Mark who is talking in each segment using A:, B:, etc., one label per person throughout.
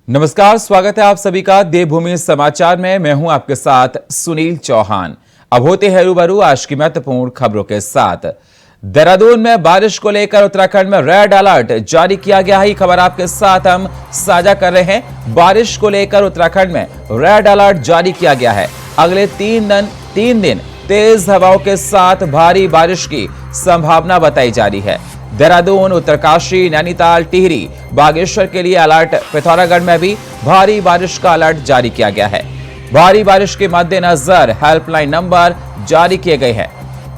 A: नमस्कार, स्वागत है आप सभी का देवभूमि समाचार में। मैं हूं आपके साथ सुनील चौहान। अब होते हैं रूबरू आज की महत्वपूर्ण खबरों के साथ। देहरादून में बारिश को लेकर उत्तराखंड में रेड अलर्ट जारी किया गया है। खबर आपके साथ हम साझा कर रहे हैं। बारिश को लेकर उत्तराखंड में रेड अलर्ट जारी किया गया है। अगले तीन दिन तेज हवाओं के साथ भारी बारिश की संभावना बताई जा रही है। देहरादून, उत्तरकाशी, नैनीताल, टिहरी, बागेश्वर के लिए अलर्ट। पिथौरागढ़ में भी भारी बारिश का अलर्ट जारी किया गया है। भारी बारिश के मद्देनजर हेल्पलाइन नंबर जारी किए गए हैं।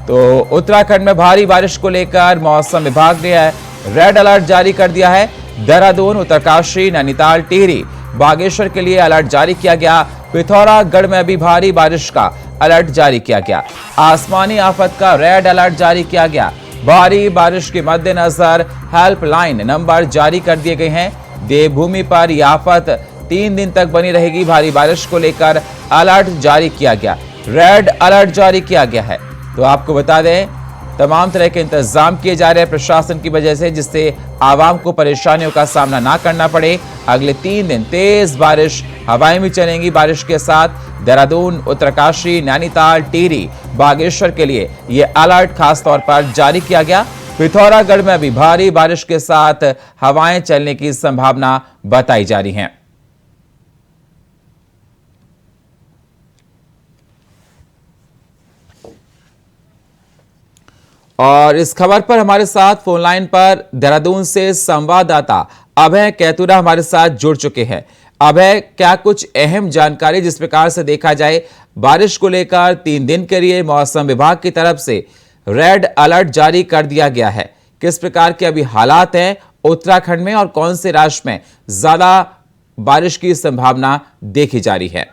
A: तो उत्तराखंड में भारी बारिश को लेकर मौसम विभाग ने रेड अलर्ट जारी कर दिया है। देहरादून, उत्तरकाशी, नैनीताल, टिहरी, बागेश्वर के लिए अलर्ट जारी किया गया। पिथौरागढ़ में भी भारी बारिश का अलर्ट जारी किया गया। आसमानी आफत का रेड अलर्ट जारी किया गया। भारी बारिश के मद्देनजर हेल्पलाइन नंबर जारी कर दिए गए हैं। देवभूमि पर यह आफत 3 दिन तक बनी रहेगी। भारी बारिश को लेकर अलर्ट जारी किया गया, रेड अलर्ट जारी किया गया है। तो आपको बता दें, तमाम तरह के इंतजाम किए जा रहे हैं प्रशासन की वजह से, जिससे आवाम को परेशानियों का सामना ना करना पड़े। अगले 3 दिन तेज बारिश, हवाएं भी चलेंगी बारिश के साथ। देहरादून, उत्तरकाशी, नैनीताल, टिहरी, बागेश्वर के लिए यह अलर्ट खास तौर पर जारी किया गया। पिथौरागढ़ में भी भारी बारिश के साथ हवाएं चलने की संभावना बताई जा रही है। और इस खबर पर हमारे साथ फोन लाइन पर देहरादून से संवाददाता अभय कैतुरा हमारे साथ जुड़ चुके हैं। अभय, क्या कुछ अहम जानकारी जिस प्रकार से देखा जाए बारिश को लेकर 3 दिन के लिए मौसम विभाग की तरफ से रेड अलर्ट जारी कर दिया गया है, किस प्रकार के अभी हालात हैं उत्तराखंड में और कौन से राज्य में ज्यादा बारिश की संभावना देखी जा रही है?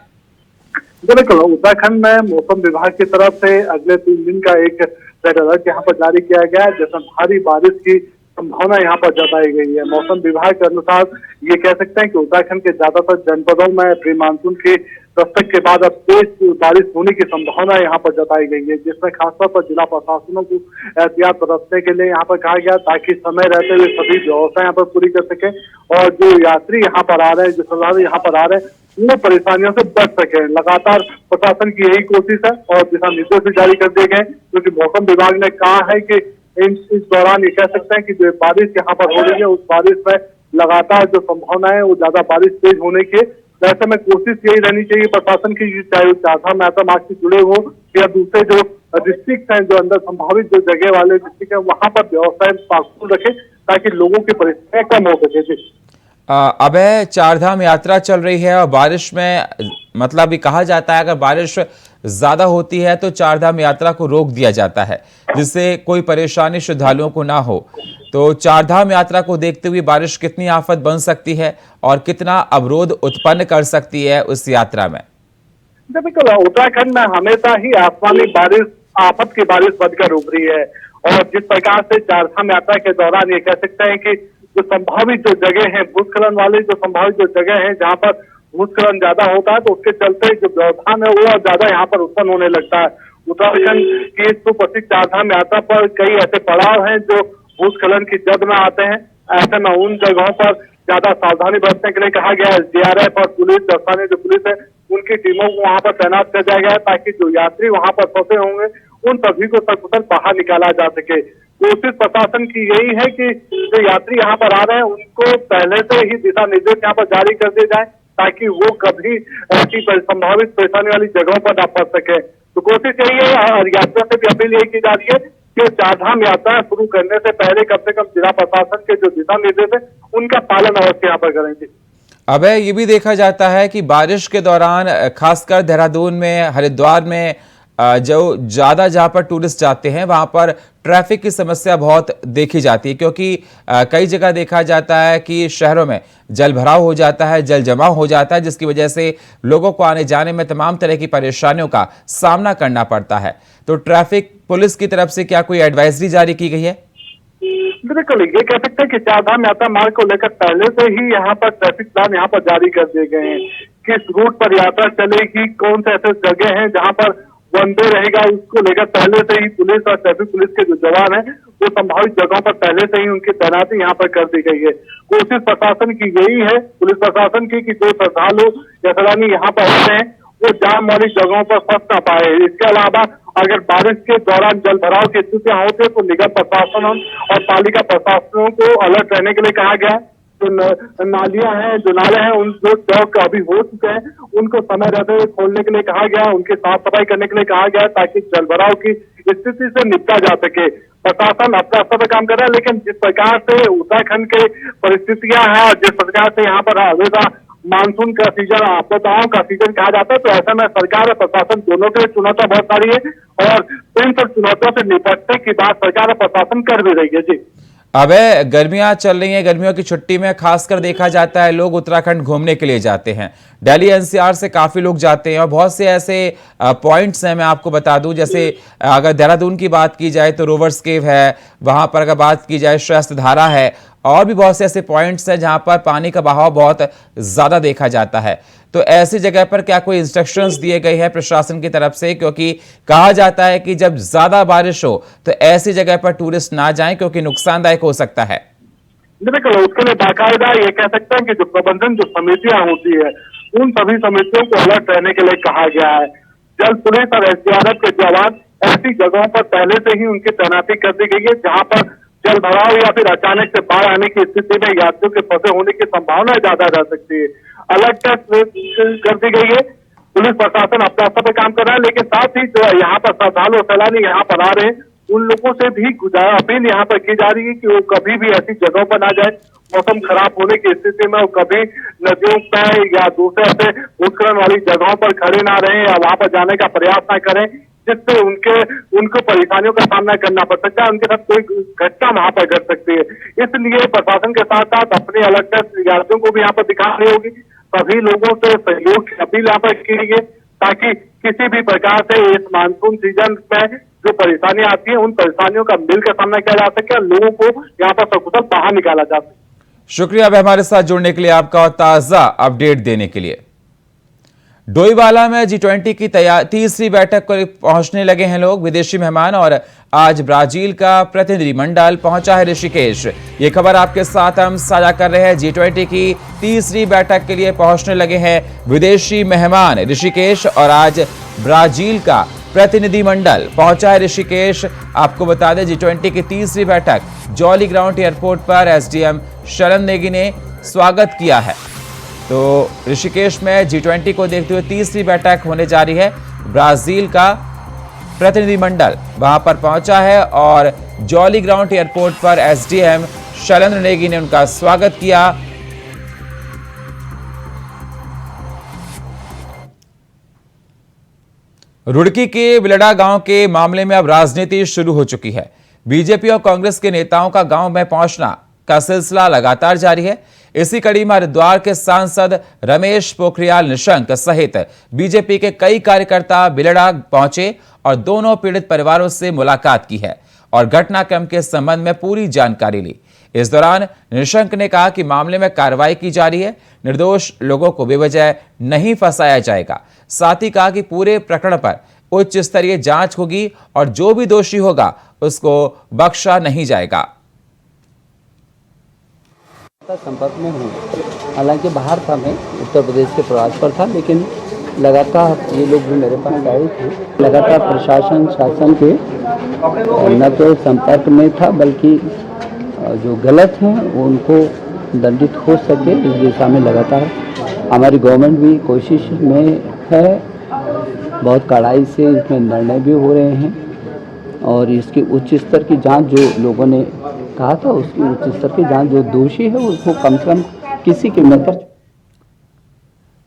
B: बिल्कुल, उत्तराखंड में मौसम विभाग की तरफ से अगले 3 दिन का एक रेड अलर्ट यहाँ पर जारी किया गया है, जिसमें भारी बारिश की संभावना यहाँ पर जताई गई है। मौसम विभाग के अनुसार ये कह सकते हैं कि उत्तराखंड के ज्यादातर जनपदों में प्री मानसून के दस्तक के बाद अब तेज बारिश होने की संभावना यहाँ पर जताई गई है, जिसमें खासतौर पर जिला प्रशासनों को एहतियात बरतने के लिए यहाँ पर कहा गया, ताकि समय रहते हुए सभी व्यवस्था यहाँ पर पूरी कर सके और जो यात्री यहाँ पर आ रहे हैं, जो श्रद्धालु यहाँ पर आ रहे हैं, वो परेशानियों से बच सके। लगातार प्रशासन की यही कोशिश है और दिशा निर्देश भी जारी कर दिए गए, क्योंकि मौसम विभाग ने कहा है कि इस दौरान ये कह सकते हैं कि जो बारिश यहाँ पर हो रही है, उस बारिश में लगातार जो संभावना है वो ज्यादा बारिश तेज होने की। ऐसे में कोशिश यही रहनी चाहिए प्रशासन की, चाहे वो चारधाम यात्रा मार्ग से जुड़े हो या दूसरे जो डिस्ट्रिक्ट हैं, जो अंदर संभावित जो जगह वाले डिस्ट्रिक्ट है, वहां पर व्यवस्थाएं पाकूल रखे ताकि लोगों की परेशानियां कम हो सके।
A: अबे, चारधाम यात्रा चल रही है और बारिश में मतलब भी कहा जाता है अगर बारिश ज्यादा होती है तो चारधाम यात्रा को रोक दिया जाता है, जिससे कोई परेशानी श्रद्धालुओं को ना हो। तो चारधाम यात्रा को देखते हुए बारिश कितनी आफत बन सकती है और कितना अवरोध उत्पन्न कर सकती है उस यात्रा में?
B: बिल्कुल, उत्तराखंड में हमेशा ही आसमानी बारिश आफत की बारिश बनकर उभरी है और जिस प्रकार से चारधाम यात्रा के दौरान ये कह सकते हैं कि जो संभावित जो जगह है, भूस्खलन वाली जो संभावित जो जगह है जहाँ पर भूस्खलन ज्यादा होता है, तो उसके चलते जो व्यवधान है वो ज्यादा यहाँ पर उत्पन्न होने लगता है। उत्तराखंड की सुप्रसिद्ध चारधाम यात्रा पर कई ऐसे पड़ाव हैं जो भूस्खलन की जद में आते हैं। ऐसे में उन जगहों पर ज्यादा सावधानी बरतने के लिए कहा गया है। DRF और पुलिस, स्थानीय जो पुलिस है, उनकी टीमों को वहां पर तैनात कर दिया गया है, ताकि जो यात्री वहां पर फंसे होंगे उन सभी को सकुशल बाहर निकाला जा सके। कोशिश प्रशासन की यही है कि जो यात्री यहाँ पर आ रहे हैं उनको पहले से ही दिशा निर्देश यहाँ पर जारी कर दिए जाए, ताकि वो कभी ऐसी संभावित परेशानी वाली जगहों पर न फंस सके। तो कोशिश यही है और यात्रा से भी अपील यही की जा रही है कि चारधाम यात्रा शुरू करने से पहले कम से कम जिला प्रशासन के जो दिशा निर्देश है उनका पालन अवश्य यहाँ पर करेंगे।
A: अब ये भी देखा जाता है कि बारिश के दौरान खासकर देहरादून में, हरिद्वार में जो ज्यादा जहां पर टूरिस्ट जाते हैं वहां पर ट्रैफिक की समस्या बहुत देखी जाती है, क्योंकि कई जगह देखा जाता है कि शहरों में जल भराव हो जाता है, जल जमाव हो जाता है, जिसकी वजह से लोगों को आने जाने में तमाम तरह की परेशानियों का सामना करना पड़ता है। तो ट्रैफिक पुलिस की तरफ से क्या कोई एडवाइजरी जारी की गई है?
B: बिल्कुल, ये कह सकते हैं कि चारधाम यात्रा मार्ग को लेकर पहले से ही यहाँ पर ट्रैफिक प्लान यहाँ पर जारी कर दिए गए हैं। किस रूट पर यात्रा चलेगी, कौन से ऐसे जगह हैं जहाँ पर वन डे रहेगा, उसको लेकर पहले से ही पुलिस और ट्रैफिक पुलिस के जो जवान हैं वो संभावित जगहों पर पहले से ही उनकी तैनाती यहाँ पर कर दी गई है। कोशिश प्रशासन की यही है, पुलिस प्रशासन की, कि जो श्रद्धालु या सैलानी यहाँ पर आते हैं वो जाम वाली जगहों पर फंस ना पाए। इसके अलावा अगर बारिश के दौरान जल भराव की स्थितियां होती है तो निगम प्रशासन और पालिका प्रशासनों को अलर्ट रहने के लिए कहा गया है। जो नालियां हैं, जो नाले हैं, उन जो चौक अभी हो चुके हैं उनको समय रहते हुए खोलने के लिए कहा गया है, उनकी साफ सफाई करने के लिए कहा गया है ताकि जल भराव की स्थिति से निपटा जा सके। प्रशासन अपना स्तर पर काम कर रहा है, लेकिन जिस प्रकार से उत्तराखंड के परिस्थितियां हैं और जिस प्रकार से यहाँ पर हमेशा मानसून का सीजन, आपदाओं का सीजन कहा जाता है, तो ऐसे में सरकार और प्रशासन दोनों के लिए चुनौतियां बहुत सारी है और इन सब चुनौतियों से निपटने की बात सरकार और प्रशासन कर भी रही है। जी
A: अब गर्मियां चल रही हैं, गर्मियों की छुट्टी में खासकर देखा जाता है लोग उत्तराखंड घूमने के लिए जाते हैं। दिल्ली एनसीआर से काफी लोग जाते हैं और बहुत से ऐसे पॉइंट्स हैं, मैं आपको बता दूं, जैसे अगर देहरादून की बात की जाए तो रोवर्स केव है, वहां पर अगर बात की जाए शस्त्र धारा है, और भी बहुत से ऐसे पॉइंट्स हैं जहां पर पानी का बहाव बहुत ज्यादा देखा जाता है। तो ऐसी जगह पर क्या कोई इंस्ट्रक्शंस दिए गए हैं प्रशासन की तरफ से? क्योंकि कहा जाता है कि जब ज्यादा बारिश हो तो ऐसी जगह पर टूरिस्ट ना जाएं क्योंकि नुकसानदायक हो सकता है।
B: बिल्कुल, उसके लिए बाकायदा ये कह सकते हैं कि जो प्रबंधन जो समितियां होती है उन सभी समितियों को अलर्ट रहने के लिए कहा गया है। जल पुलिस और एसडीआरएफ के जवान ऐसी जगहों पर पहले से ही उनकी तैनाती कर दी गई है जहां पर जल भराव या फिर अचानक से बाढ़ आने की स्थिति में यात्रियों के फंसे होने की संभावना ज्यादा रह सकती है। अलर्ट कर दी गई है, पुलिस प्रशासन अपना स्तर पर काम कर रहा है, लेकिन साथ ही जो यहाँ पर श्रद्धालु सैलानी यहाँ पर आ रहे हैं उन लोगों से भी अपील यहाँ पर की जा रही है कि वो कभी भी ऐसी जगहों पर ना जाए। मौसम खराब होने की स्थिति में वो कभी नदियों पर या दूसरे से भूस्खलन वाली जगहों पर खड़े ना रहें या वहां पर जाने का प्रयास ना करें, जिससे उनको परेशानियों का सामना करना पड़ सकता है, उनके साथ कोई घटना वहां पर घट सकती है। इसलिए प्रशासन के साथ साथ अपनी अलर्टनेस यात्रियों को भी यहाँ पर दिखानी होगी। सभी लोगों से सहयोग की अपील यहाँ पर की गई है ताकि किसी भी प्रकार से इस मानसून सीजन में जो परेशानियां आती है उन परेशानियों का मिलकर सामना किया जा सके और लोगों को यहाँ पर सकुशल बाहर निकाला जा सके।
A: शुक्रिया अब हमारे साथ जुड़ने के लिए आपका और ताजा अपडेट देने के लिए। डोईवाला में G20 की तीसरी बैठक पर पहुंचने लगे हैं लोग, विदेशी मेहमान, और आज ब्राजील का प्रतिनिधिमंडल पहुंचा है ऋषिकेश। ये खबर आपके साथ हम साझा कर रहे हैं। G20 की तीसरी बैठक के लिए पहुंचने लगे हैं विदेशी मेहमान ऋषिकेश, और आज ब्राजील का प्रतिनिधिमंडल पहुंचा है ऋषिकेश। आपको बता दें G20 की तीसरी बैठक जॉली ग्राउंड एयरपोर्ट पर एसडीएम शरण नेगी ने स्वागत किया है। तो ऋषिकेश में G20 को देखते हुए तीसरी बैठक होने जा रही है। ब्राजील का प्रतिनिधिमंडल वहां पर पहुंचा है और जॉली ग्राउंड एयरपोर्ट पर एसडीएम शरण नेगी ने उनका स्वागत किया। रुड़की के बिलड़ा गांव के मामले में अब राजनीति शुरू हो चुकी है। बीजेपी और कांग्रेस के नेताओं का गांव में पहुंचना का सिलसिला लगातार जारी है। इसी कड़ी में हरिद्वार के सांसद रमेश पोखरियाल निशंक सहित बीजेपी के कई कार्यकर्ता बिलड़ा पहुंचे और दोनों पीड़ित परिवारों से मुलाकात की है और घटनाक्रम के संबंध में पूरी जानकारी ली। इस दौरान निशंक ने कहा कि मामले में कार्रवाई की जा रही है, निर्दोष लोगों को बेवजह नहीं फंसाया जाएगा। साथ ही कहा कि पूरे प्रकरण पर उच्च स्तरीय जांच होगी और जो भी दोषी होगा उसको बख्शा नहीं जाएगा।
C: संपर्क में हूँ, हालांकि बाहर था, मैं उत्तर प्रदेश के प्रवास पर था, लेकिन लगातार ये लोग भी मेरे पास आए थे। लगातार प्रशासन शासन के न तो संपर्क में था बल्कि जो गलत हैं वो उनको दंडित हो सके इस दिशा में लगातार हमारी गवर्नमेंट भी कोशिश में है। बहुत कड़ाई से इसमें निर्णय भी हो रहे हैं और इसकी उच्च स्तर की जांच जो लोगों ने कहा था उसकी उच्च स्तर की जांच, जो दोषी है उसको कम से कम किसी कीमत पर।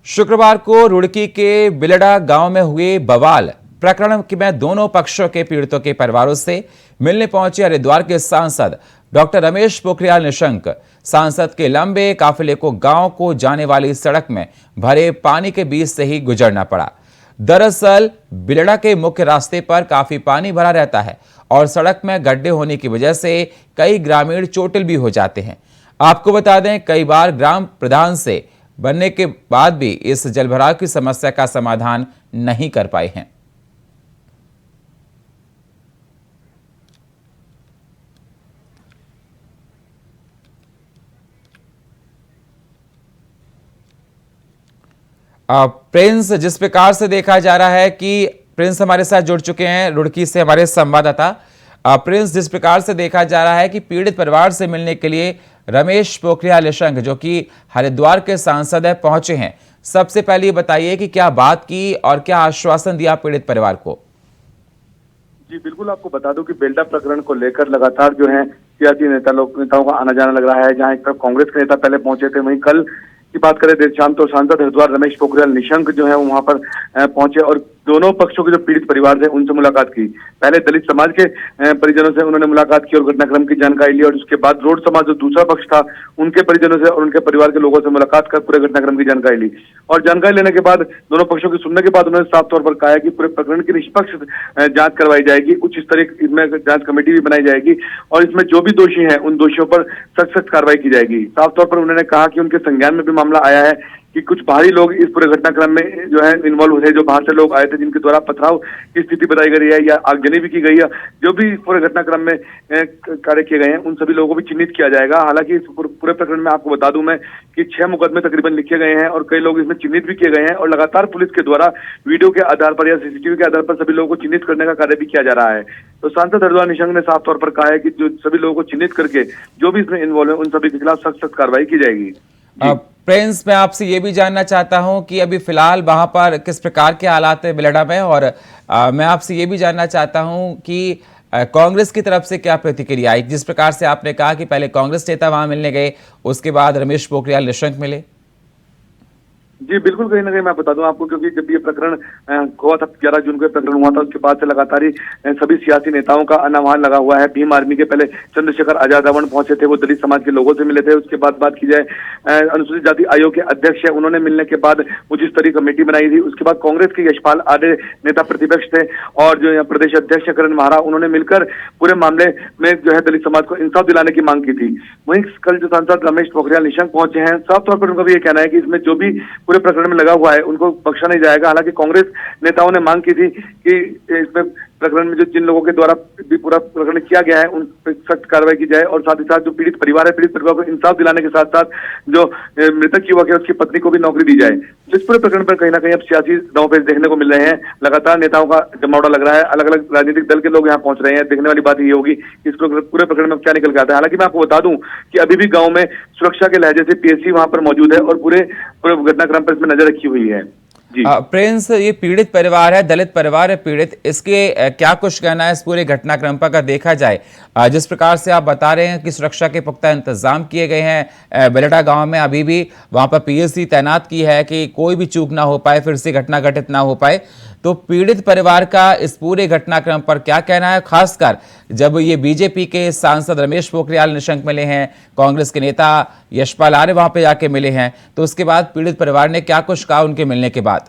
A: शुक्रवार को रुड़की के बिलड़ा गांव में हुए बवाल प्रकरण में दोनों पक्षों के पीड़ितों के परिवारों से मिलने पहुंचे हरिद्वार के सांसद डॉक्टर रमेश पोखरियाल निशंक। सांसद के लंबे काफिले को गांव को जाने वाली सड़क में भरे पानी के बीच से ही गुजरना पड़ा। दरअसल बिलड़ा के मुख्य रास्ते पर काफी पानी भरा रहता है और सड़क में गड्ढे होने की वजह से कई ग्रामीण चोटिल भी हो जाते हैं। आपको बता दें, कई बार ग्राम प्रधान से बनने के बाद भी इस जलभराव की समस्या का समाधान नहीं कर पाए हैं। प्रिंस, जिस प्रकार से देखा जा रहा है कि प्रिंस हमारे साथ जुड़ चुके हैं रुड़की से हमारे संवाददाता। प्रिंस, जिस प्रकार से देखा जा रहा है कि पीड़ित परिवार से मिलने के लिए रमेश पोखरियाल निशंक, जो कि हरिद्वार के सांसद है, पहुंचे हैं। सबसे पहले ये बताइए कि क्या बात की और क्या आश्वासन दिया पीड़ित परिवार को?
D: जी बिल्कुल, आपको बता दूं कि बेल्टा प्रकरण को लेकर लगातार जो है सियासी नेताओं का आना जाना लग रहा है। जहां एक तरफ कांग्रेस के नेता पहले पहुंचे थे, वहीं कल की बात करें देर शाम तो सांसद हरिद्वार रमेश पोखरियाल निशंक जो है वहां पर पहुंचे और दोनों पक्षों के जो पीड़ित परिवार थे उनसे मुलाकात की। पहले दलित समाज के परिजनों से उन्होंने मुलाकात की और घटनाक्रम की जानकारी ली और उसके बाद रोड समाज जो दूसरा पक्ष था उनके परिजनों से और उनके परिवार के लोगों से मुलाकात कर पूरे घटनाक्रम की जानकारी ली। और जानकारी लेने के बाद दोनों पक्षों की सुनने के बाद उन्होंने साफ तौर पर कहा है कि पूरे प्रकरण की निष्पक्ष जांच करवाई जाएगी। उच्च स्तरीय इसमें जांच कमेटी भी बनाई जाएगी और इसमें जो भी दोषी हैं उन दोषियों पर सख्त कार्रवाई की जाएगी। साफ तौर पर उन्होंने कहा कि उनके संज्ञान में भी मामला आया है कि कुछ बाहरी लोग इस पूरे घटनाक्रम में जो है इन्वॉल्व थे, जो बाहर से लोग आए थे जिनके द्वारा पथराव की स्थिति बताई गई है या आगजनी भी की गई है। जो भी इस पूरे घटनाक्रम में कार्य किए गए हैं उन सभी लोगों को भी चिन्हित किया जाएगा। हालांकि इस पूरे प्रकरण में आपको बता दूं मैं कि 6 मुकदमे तकरीबन लिखे गए हैं और कई लोग इसमें चिन्हित भी किए गए हैं और लगातार पुलिस के द्वारा वीडियो के आधार पर या सीसीटीवी के आधार पर सभी लोगों को चिन्हित करने का कार्य भी किया जा रहा है। तो सांसद हरिद्वार निशंक ने साफ तौर पर कहा है कि जो सभी लोगों को चिन्हित करके जो भी इसमें इन्वॉल्व है उन सभी के खिलाफ सख्त कार्रवाई की जाएगी।
A: प्रिंस, मैं आपसे ये भी जानना चाहता हूं कि अभी फिलहाल वहां पर किस प्रकार के हालात है बेलडा में, और मैं आपसे ये भी जानना चाहता हूं कि कांग्रेस की तरफ से क्या प्रतिक्रिया आई। जिस प्रकार से आपने कहा कि पहले कांग्रेस नेता वहां मिलने गए, उसके बाद रमेश पोखरियाल निशंक मिले।
D: जी बिल्कुल, कहीं ना कहीं मैं बता दूं आपको, क्योंकि जब ये प्रकरण हुआ था 11 जून को प्रकरण हुआ था, उसके बाद से लगातार ही सभी सियासी नेताओं का आना वहां लगा हुआ है। भीम आर्मी के पहले चंद्रशेखर आजाद रावण पहुंचे थे, वो दलित समाज के लोगों से मिले थे। उसके बाद बात की जाए अनुसूचित जाति आयोग के अध्यक्ष है, उन्होंने मिलने के बाद उच्च स्तरीय कमेटी बनाई थी। उसके बाद कांग्रेस के यशपाल आर्य नेता प्रतिपक्ष थे और जो प्रदेश अध्यक्ष करण महारा, उन्होंने मिलकर पूरे मामले में जो है दलित समाज को इंसाफ दिलाने की मांग की थी। वहीं कल जो सांसद रमेश पोखरियाल निशंक पहुंचे हैं, साफ तौर पर उनका भी ये कहना है कि इसमें जो भी पूरे प्रकरण में लगा हुआ है उनको बख्शा नहीं जाएगा। हालांकि कांग्रेस नेताओं ने मांग की थी कि इसमें प्रकरण में जो जिन लोगों के द्वारा भी पूरा प्रकरण किया गया है उन पर सख्त कार्रवाई की जाए और साथ ही साथ जो पीड़ित परिवार है, पीड़ित परिवार को इंसाफ दिलाने के साथ साथ जो मृतक युवक है उसकी पत्नी को भी नौकरी दी जाए। इस पूरे प्रकरण पर कहीं ना कहीं अब सियासी दांवपेच देखने को मिल रहे हैं। लगातार नेताओं का जमावड़ा लग रहा है, अलग अलग राजनीतिक दल के लोग यहाँ पहुंच रहे हैं। देखने वाली बात ये होगी कि इस पूरे प्रकरण में क्या निकल के आता है। हालांकि मैं आपको बता दूं कि अभी भी गाँव में सुरक्षा के लहजे से पीएससी वहां पर मौजूद है और पूरे घटनाक्रम पर इसमें नजर रखी हुई है।
A: प्रिंस, ये पीड़ित परिवार है, दलित परिवार है पीड़ित, इसके क्या कुछ कहना है इस पूरे घटनाक्रम पर अगर देखा जाए? जिस प्रकार से आप बता रहे हैं कि सुरक्षा के पुख्ता इंतजाम किए गए हैं बेलडा गांव में, अभी भी वहां पर पीएससी तैनात की है कि कोई भी चूक ना हो पाए, फिर से घटना घटित ना हो पाए। तो पीड़ित परिवार का इस पूरे घटनाक्रम पर क्या कहना है, खासकर जब ये बीजेपी के सांसद रमेश पोखरियाल निशंक मिले हैं, कांग्रेस के नेता यशपाल आर्य वहां पे जाके मिले हैं, तो उसके बाद पीड़ित परिवार ने क्या कुछ कहा उनके मिलने के बाद?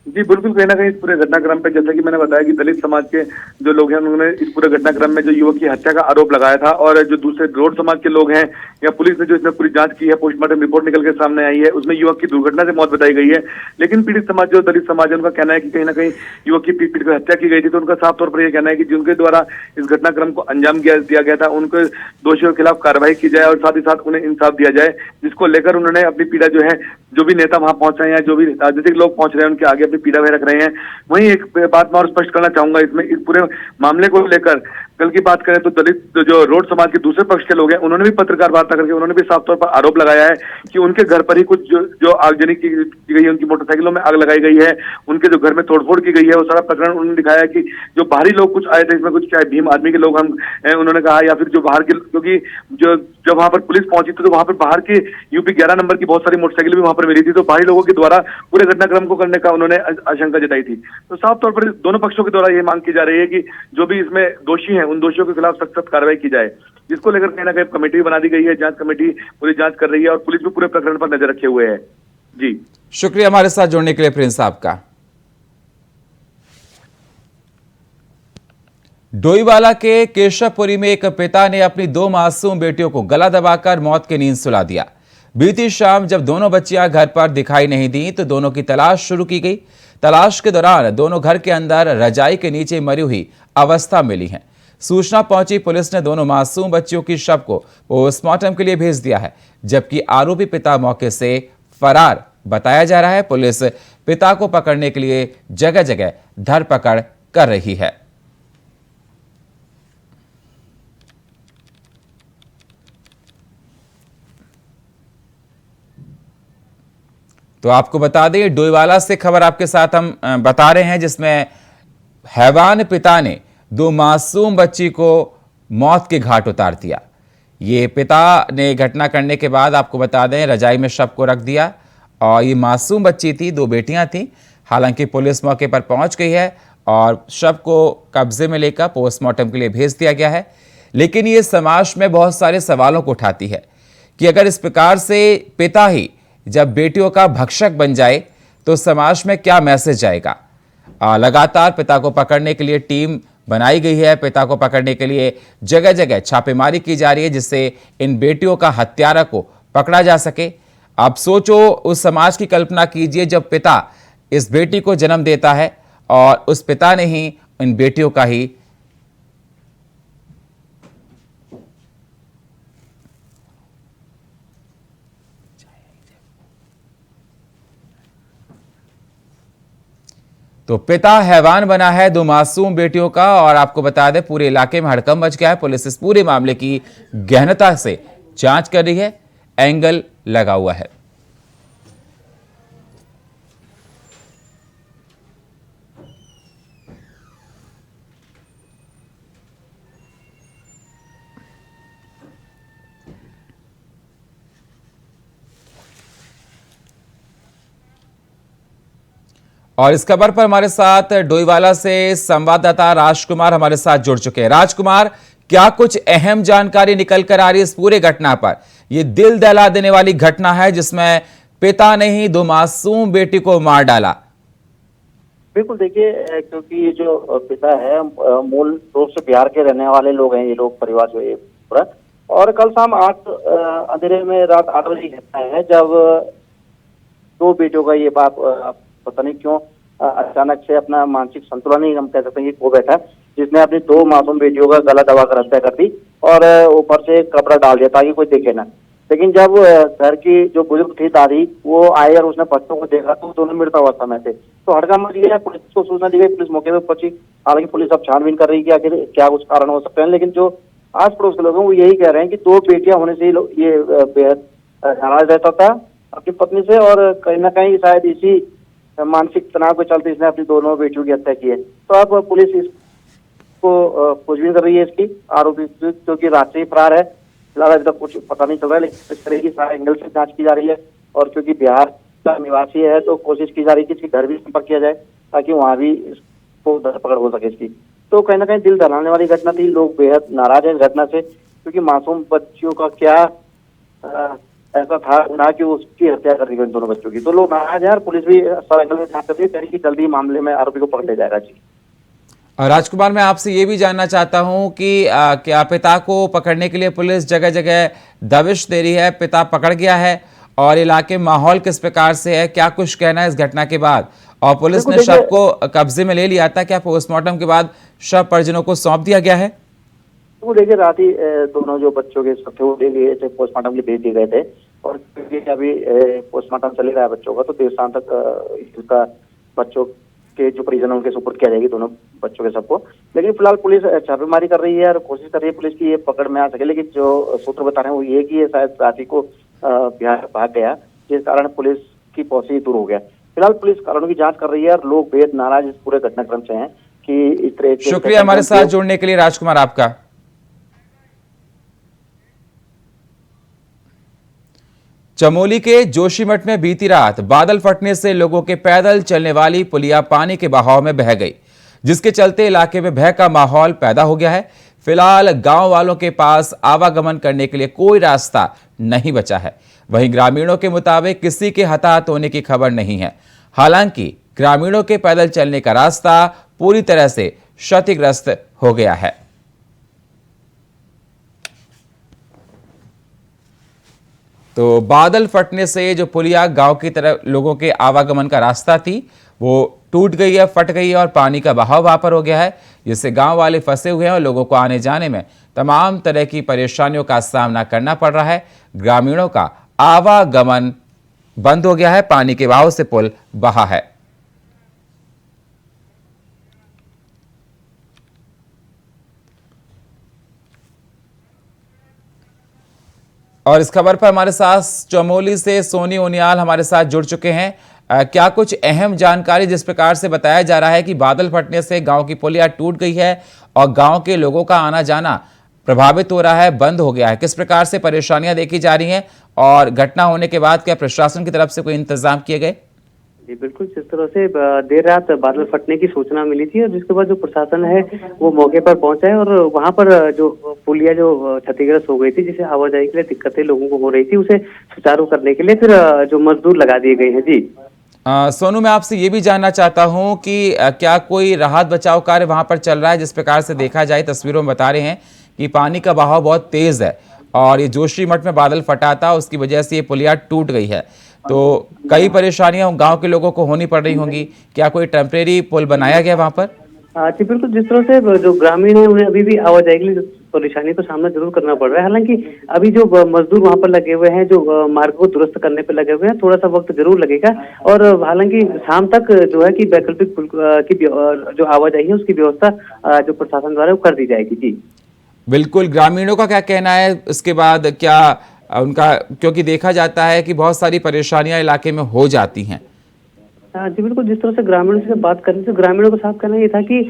D: जी बिल्कुल, कहीं ना कहीं इस पूरे घटनाक्रम पे जैसा कि मैंने बताया कि दलित समाज के जो लोग हैं उन्होंने इस पूरे घटनाक्रम में जो युवक की हत्या का आरोप लगाया था और जो दूसरे रोड समाज के लोग हैं या पुलिस ने जो इसमें पूरी जांच की है, पोस्टमार्टम रिपोर्ट निकल के सामने आई है, उसमें युवक की दुर्घटना से मौत बताई गई है। लेकिन पीड़ित समाज जो दलित समाज है उनका कहना है कि कहीं ना कहीं युवक की पीट कर हत्या की गई थी। तो उनका साफ तौर पर यह कहना है कि जिनके द्वारा इस घटनाक्रम को अंजाम दिया गया था उनके दोषियों के खिलाफ कार्रवाई की जाए और साथ ही साथ उन्हें इंसाफ दिया जाए, जिसको लेकर उन्होंने अपनी पीड़ा जो है, जो भी नेता वहां पहुंच रहे हैं, जो भी राजनीतिक लोग पहुंच रहे हैं, उनके आगे अपनी पीड़ा में रख रहे हैं। वहीं एक बात मैं और स्पष्ट करना चाहूंगा इसमें, इस पूरे मामले को लेकर कल की बात करें तो दलित जो रोड समाज के दूसरे पक्ष के लोग हैं उन्होंने भी पत्रकार वार्ता करके उन्होंने भी साफ तौर पर आरोप लगाया है कि उनके घर पर ही कुछ जो आगजनी की गई है, उनकी मोटरसाइकिलों में आग लगाई गई है, उनके जो घर में तोड़फोड़ की गई है, वो सारा प्रकरण उन्होंने दिखाया है कि जो बाहरी लोग कुछ आए थे इसमें, कुछ चाहे भीम आर्मी के लोग हम उन्होंने कहा या फिर जो बाहर के, क्योंकि जो जब वहां पर पुलिस पहुंची थी तो वहां पर बाहर के यूपी 11 नंबर की बहुत सारी मोटरसाइकिल भी वहां पर मिली थी, तो बाहरी लोगों के द्वारा पूरे घटनाक्रम को करने का उन्होंने आशंका जताई थी। तो साफ तौर पर दोनों पक्षों के द्वारा ये मांग की जा रही है कि जो भी इसमें दोषी हैं उन दोषियों के खिलाफ सख्त कार्रवाई की जाए, जिसको लेकर कहीं ना कहीं कमेटी बना दी गई है। जांच कमेटी पूरी जांच कर रही है और पुलिस भी पूरे प्रकरण पर नजर रखे हुए है। जी
A: शुक्रिया हमारे साथ जुड़ने के लिए प्रिंस साहब का। डोईवाला के केशवपुरी में एक पिता ने अपनी 2 मासूम बेटियों को गला दबाकर मौत की नींद सुला दिया। बीती शाम जब दोनों बच्चियां घर पर दिखाई नहीं दी तो दोनों की तलाश शुरू की गई। तलाश के दौरान दोनों घर के अंदर रजाई के नीचे मरी हुई अवस्था मिली है। सूचना पहुंची पुलिस ने दोनों मासूम बच्चियों की शव को पोस्टमार्टम के लिए भेज दिया है, जबकि आरोपी पिता मौके से फरार बताया जा रहा है। पुलिस पिता को पकड़ने के लिए जगह जगह धरपकड़ कर रही है। तो आपको बता दें, डोईवाला से खबर आपके साथ हम बता रहे हैं, जिसमें हैवान पिता ने 2 मासूम बच्ची को मौत के घाट उतार दिया। ये पिता ने घटना करने के बाद आपको बता दें रजाई में शव को रख दिया और ये मासूम बच्ची थी, 2 बेटियां थीं। हालांकि पुलिस मौके पर पहुंच गई है और शव को कब्जे में लेकर पोस्टमार्टम के लिए भेज दिया गया है। लेकिन ये समाज में बहुत सारे सवालों को उठाती है कि अगर इस प्रकार से पिता ही जब बेटियों का भक्षक बन जाए तो समाज में क्या मैसेज जाएगा। लगातार पिता को पकड़ने के लिए टीम बनाई गई है। पिता को पकड़ने के लिए जगह जगह छापेमारी की जा रही है, जिससे इन बेटियों का हत्यारा को पकड़ा जा सके। आप सोचो, उस समाज की कल्पना कीजिए जब पिता इस बेटी को जन्म देता है और उस पिता ने ही इन बेटियों का ही तो पिता हैवान बना है 2 मासूम बेटियों का। और आपको बता दें पूरे इलाके में हड़कंप मच गया है। पुलिस इस पूरे मामले की गहनता से जांच कर रही है, एंगल लगा हुआ है। और इस खबर पर हमारे साथ डोईवाला से संवाददाता राजकुमार हमारे साथ जुड़ चुके हैं। राजकुमार, क्या कुछ अहम जानकारी निकल कर आ रही है इस पूरे घटना पर? ये दिल दहला देने वाली घटना है जिसमें पिता ने ही 2 मासूम बेटी को मार डाला।
E: बिल्कुल, देखिए, क्योंकि ये जो पिता है मूल रूप से बिहार के रहने वाले लोग हैं, ये लोग परिवार जो है पूरा। और कल शाम 8 अंधेरे में रात 8 बजे की घटना है जब 2 बेटियों का ये बाप पता नहीं क्यों अचानक से अपना मानसिक संतुलन ही हम कह सकते हैं कि खो बैठा, जिसने अपनी 2 मासूम बेटियों का गला दबाकर हत्या कर दी और ऊपर से कपड़ा डाल दिया ताकि कोई देखे ना। लेकिन जब घर की जो बुजुर्ग थी दादी, वो आए और उसने बच्चों को देखा तो दोनों मृत अवस्था में थे। तो हड़कंप मच गया, पुलिस को सूचना दी गई, पुलिस मौके पर पहुंची। हालांकि पुलिस अब छानबीन कर रही है कि आखिर क्या कुछ कारण हो सकते हैं। लेकिन जो आस पड़ोस के लोग हैं वो यही कह रहे हैं कि 2 बेटियां होने से ही ये बेहद नाराज रहता था अपनी पत्नी से, और कहीं ना कहीं शायद इसी मानसिक तनाव के चलते इसने अपनी दोनों बेटियों की हत्या की है। तो अब पुलिस इसको खोजबीन कर रही है, इसकी आरोपी जो कि रात से ही फरार है। फिलहाल अभी तक कुछ पता नहीं चल रहा है, लेकिन इस तरह की सारे एंगल से जांच की जा रही है। और क्योंकि बिहार का निवासी है तो कोशिश की जा रही है कि इसके घर भी संपर्क किया जाए ताकि वहां भी इसको धरपकड़ हो सके इसकी। तो कहीं ना कहीं दिल दहलाने वाली घटना थी। लोग बेहद नाराज हैं इस घटना से, क्योंकि मासूम बच्चियों का क्या ऐसा था ना कि उसकी हत्या कर दी गई इन दोनों बच्चों की। तो लोग नाराज हैं और पुलिस भी सब एंगल में जांच कर रही है कि जल्दी मामले में आरोपी को पकड़ लिया जाएगा। जी
A: राजकुमार, मैं आपसे ये भी जानना चाहता हूं कि क्या पिता को पकड़ने के लिए पुलिस जगह जगह दबिश दे रही है? पिता पकड़ गया है और इलाके में माहौल किस प्रकार से है? क्या कुछ कहना है इस घटना के बाद? और पुलिस ने शव को कब्जे में ले लिया था, क्या पोस्टमार्टम के बाद शव परिजनों को सौंप दिया गया है?
E: वो देखिए, रात ही दोनों जो बच्चों के थे वो ले लिए थे, पोस्टमार्टम के लिए भेज दिए गए थे। और क्योंकि अभी पोस्टमार्टम चल रहा है बच्चों का, तो देर शाम तक इसका बच्चों के जो परिजन उनके सुपुर्द किया जाएगी दोनों बच्चों के सबको। लेकिन फिलहाल पुलिस छापेमारी कर रही है और कोशिश कर रही है पुलिस की ये पकड़ में आ सके। लेकिन जो सूत्र बता रहे हैं वो ये कि ये शायद रांची को बिहार भाग गया, जिस कारण पुलिस की पहुंच दूर हो गया। फिलहाल पुलिस कारणों की जांच कर रही है और लोग बेहद नाराज इस पूरे घटनाक्रम से हैं कि इस तरह।
A: शुक्रिया हमारे साथ जुड़ने के लिए राजकुमार आपका। चमोली के जोशीमठ में बीती रात बादल फटने से लोगों के पैदल चलने वाली पुलिया पानी के बहाव में बह गई, जिसके चलते इलाके में भय का माहौल पैदा हो गया है। फिलहाल गांव वालों के पास आवागमन करने के लिए कोई रास्ता नहीं बचा है। वहीं ग्रामीणों के मुताबिक किसी के हताहत होने की खबर नहीं है। हालांकि ग्रामीणों के पैदल चलने का रास्ता पूरी तरह से क्षतिग्रस्त हो गया है। तो बादल फटने से जो पुलिया गांव की तरफ लोगों के आवागमन का रास्ता थी वो टूट गई है, फट गई है और पानी का बहाव वहां पर हो गया है, जिससे गांव वाले फंसे हुए हैं और लोगों को आने जाने में तमाम तरह की परेशानियों का सामना करना पड़ रहा है। ग्रामीणों का आवागमन बंद हो गया है, पानी के बहाव से पुल बहा है। और इस खबर पर हमारे साथ चमोली से सोनी उनियाल हमारे साथ जुड़ चुके हैं। क्या कुछ अहम जानकारी, जिस प्रकार से बताया जा रहा है कि बादल फटने से गांव की पुलिया टूट गई है और गांव के लोगों का आना जाना प्रभावित हो रहा है, बंद हो गया है, किस प्रकार से परेशानियां देखी जा रही हैं और घटना होने के बाद क्या प्रशासन की तरफ से कोई इंतजाम किए गए?
F: जी बिल्कुल, जिस तरह से देर रात बादल फटने की सूचना मिली थी और जिसके बाद जो प्रशासन है वो मौके पर पहुंचा है और वहां पर जो पुलिया जो क्षतिग्रस्त हो गई थी, जिसे आवाजाही के लिए दिक्कतें लोगों को हो रही थी, उसे सुचारू करने के लिए फिर जो मजदूर लगा दिए गए हैं। जी
A: सोनू, मैं आपसे ये भी जानना चाहता हूं कि क्या कोई राहत बचाव कार्य वहां पर चल रहा है? जिस प्रकार से देखा जाए, तस्वीरों में बता रहे हैं कि पानी का बहाव बहुत तेज है और ये जोशीमठ में बादल फटा था, उसकी वजह से ये पुलिया टूट गई है, तो कई परेशानियां गांव के लोगों को होनी पड़ रही होंगी। क्या कोई टेम्परेरी पुल बनाया गया वहां पर?
F: जी बिल्कुल, जिस तरह से जो ग्रामीण है उन्हें अभी भी आवाजाही के लिए परेशानी का सामना जरूर करना पड़ रहा है। हालांकि अभी जो मजदूर वहां पर लगे हुए हैं, जो मार्ग को दुरुस्त करने पे लगे हुए हैं, थोड़ा सा वक्त जरूर लगेगा और हालांकि शाम तक जो है कि वैकल्पिक पुल की जो आवाजाही है उसकी व्यवस्था जो प्रशासन द्वारा वो कर दी जाएगी। जी
A: बिल्कुल, ग्रामीणों का क्या कहना है इसके बाद? क्या उनका, क्योंकि देखा जाता है कि बहुत सारी परेशानियां इलाके में हो जाती हैं।
F: जी बिल्कुल, जिस तरह से ग्रामीणों से बात करें तो ग्रामीणों का साफ कहना ये था कि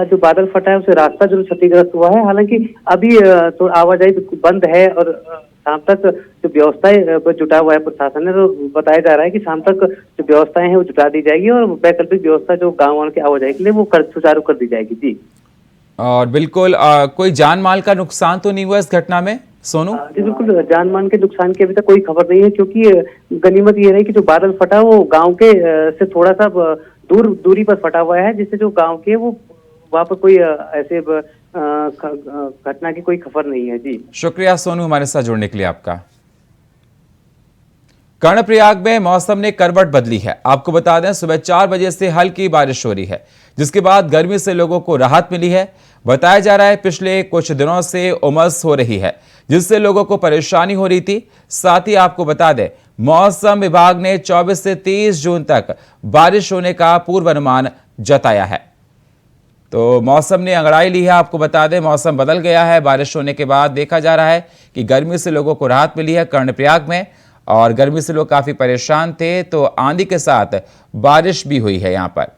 F: जो बादल फटा है उसे रास्ता जो क्षतिग्रस्त हुआ है। हालांकि अभी तो आवाजाही बंद है और शाम तक जो व्यवस्थाएं जुटा हुआ है प्रशासन ने, तो बताया जा रहा है कि शाम तक जो व्यवस्थाएं हैं वो जुटा दी जाएगी और वैकल्पिक व्यवस्था जो गाँव वालों की आवाजाही के लिए वो सुचारू कर दी जाएगी। जी
A: और बिल्कुल, कोई जान माल का नुकसान तो नहीं हुआ इस घटना में सोनू?
F: जी बिल्कुल, जान मान के नुकसान की अभी तक कोई खबर नहीं है, क्योंकि गनीमत ये रही कि जो बादल फटा वो गांव के से थोड़ा सा दूरी पर फटा हुआ है, जिससे जो गांव के वो वहाँ पर कोई ऐसे घटना की कोई खबर नहीं है। जी
A: शुक्रिया सोनू, हमारे साथ जुड़ने के लिए आपका। कर्णप्रयाग में मौसम ने करवट बदली है। आपको बता दें, सुबह 4 बजे से हल्की बारिश हो रही है, जिसके बाद गर्मी से लोगों को राहत मिली है। बताया जा रहा है पिछले कुछ दिनों से उमस हो रही है, जिससे लोगों को परेशानी हो रही थी। साथ ही आपको बता दें, मौसम विभाग ने 24 से 30 जून तक बारिश होने का पूर्वानुमान जताया है। तो मौसम ने अंगड़ाई ली है। आपको बता दें, मौसम बदल गया है। बारिश होने के बाद देखा जा रहा है कि गर्मी से लोगों को राहत मिली है कर्णप्रयाग में, और गर्मी से लोग काफी परेशान थे, तो आंधी के साथ बारिश भी हुई है यहां पर।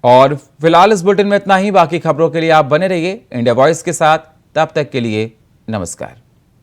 A: और फिलहाल इस बुलेटिन में इतना ही। बाकी खबरों के लिए आप बने रहिए इंडिया वॉइस के साथ। तब तक के लिए नमस्कार।